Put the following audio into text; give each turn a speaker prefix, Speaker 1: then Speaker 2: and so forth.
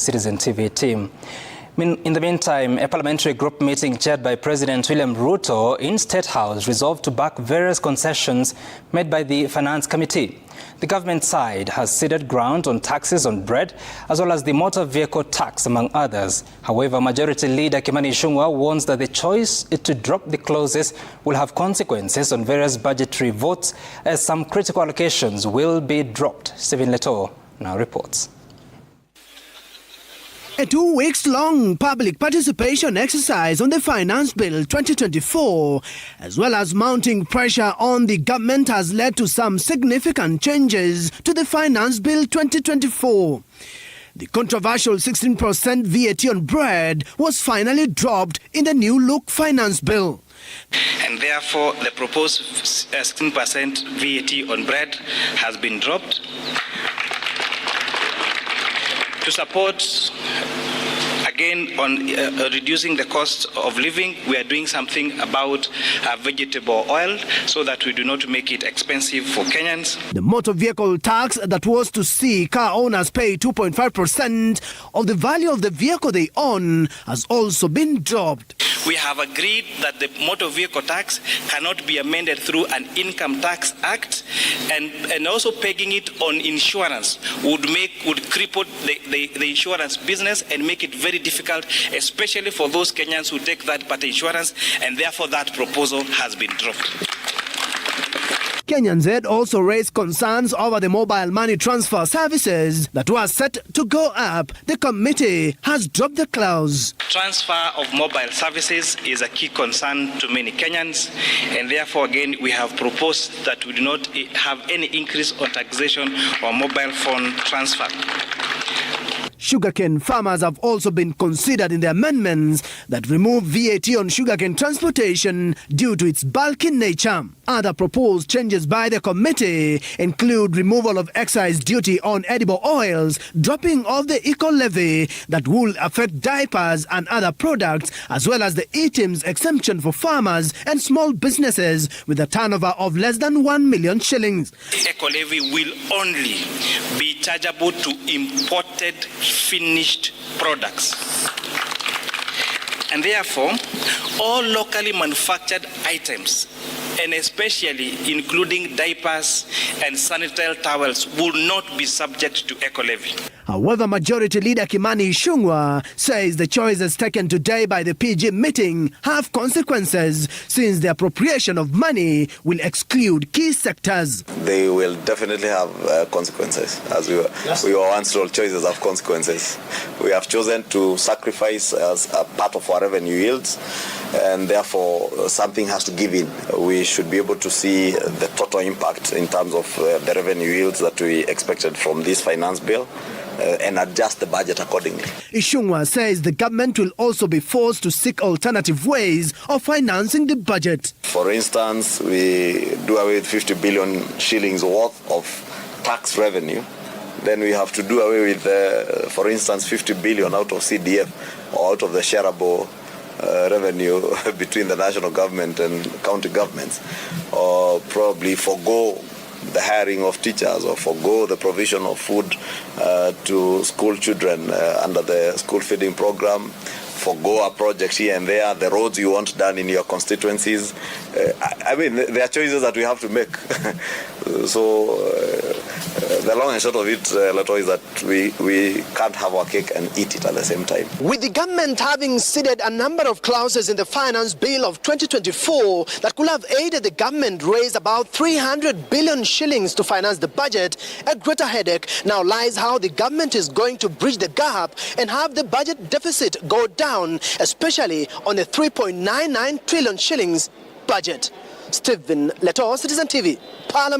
Speaker 1: Citizen TV team. In the meantime, a parliamentary group meeting chaired by President William Ruto in State House resolved to back various concessions made by the Finance Committee. The government side has ceded ground on taxes on bread as well as the motor vehicle tax, among others. However, Majority Leader Kimani Ichung'wah warns that the choice to drop the clauses will have consequences on various budgetary votes, as some critical allocations will be dropped. Stephen Leto now reports.
Speaker 2: A 2 weeks-long public participation exercise on the Finance Bill 2024, as well as mounting pressure on the government, has led to some significant changes to the Finance Bill 2024. The controversial 16% VAT on bread was finally dropped in the new look Finance Bill.
Speaker 3: And therefore, the proposed 16% VAT on bread has been dropped. To support, again, on reducing the cost of living, we are doing something about vegetable oil so that we do not make it expensive for Kenyans.
Speaker 2: The motor vehicle tax that was to see car owners pay 2.5% of the value of the vehicle they own has also been dropped.
Speaker 3: We have agreed that the motor vehicle tax cannot be amended through an income tax act, and also pegging it on insurance would cripple the insurance business and make it very difficult, especially for those Kenyans who take third-party insurance, and therefore that proposal has been dropped.
Speaker 2: Kenyans had also raised concerns over the mobile money transfer services that were set to go up. The committee has dropped the clause.
Speaker 3: Transfer of mobile services is a key concern to many Kenyans, and therefore again we have proposed that we do not have any increase on taxation or mobile phone transfer.
Speaker 2: Sugarcane farmers have also been considered in the amendments that remove VAT on sugarcane transportation due to its bulky nature. Other proposed changes by the committee include removal of excise duty on edible oils, dropping of the eco-levy that will affect diapers and other products, as well as the items exemption for farmers and small businesses with a turnover of less than 1 million shillings.
Speaker 3: Eco-levy will only be chargeable to imported finished products. And therefore, all locally manufactured items, and especially including diapers and sanitary towels, will not be subject to eco-levy.
Speaker 2: However, Majority Leader Kimani Ichung'wah says the choices taken today by the PG meeting have consequences, since the appropriation of money will exclude key sectors.
Speaker 4: They will definitely have consequences. As we were once told, choices have consequences. We have chosen to sacrifice as a part of our revenue yields, and therefore something has to give in. We should be able to see the total impact in terms of the revenue yields that we expected from this finance bill, and adjust the budget accordingly.
Speaker 2: Ichung'wah says the government will also be forced to seek alternative ways of financing the budget.
Speaker 4: For instance, we do away with 50 billion shillings worth of tax revenue. Then we have to do away with, for instance, 50 billion out of CDF or out of the shareable revenue between the national government and county governments, or probably forego the hiring of teachers, or forego the provision of food to school children under the school feeding program, forego a project here and there, the roads you want done in your constituencies. I mean, there are choices that we have to make. So the long and short of it, Leto, is that we can't have our cake and eat it at the same time.
Speaker 2: With the government having ceded a number of clauses in the Finance Bill of 2024 that could have aided the government raise about 300 billion shillings to finance the budget, a greater headache now lies how the government is going to bridge the gap and have the budget deficit go down, especially on a 3.99 trillion shillings budget. Stephen Leto, Citizen TV, Parliament.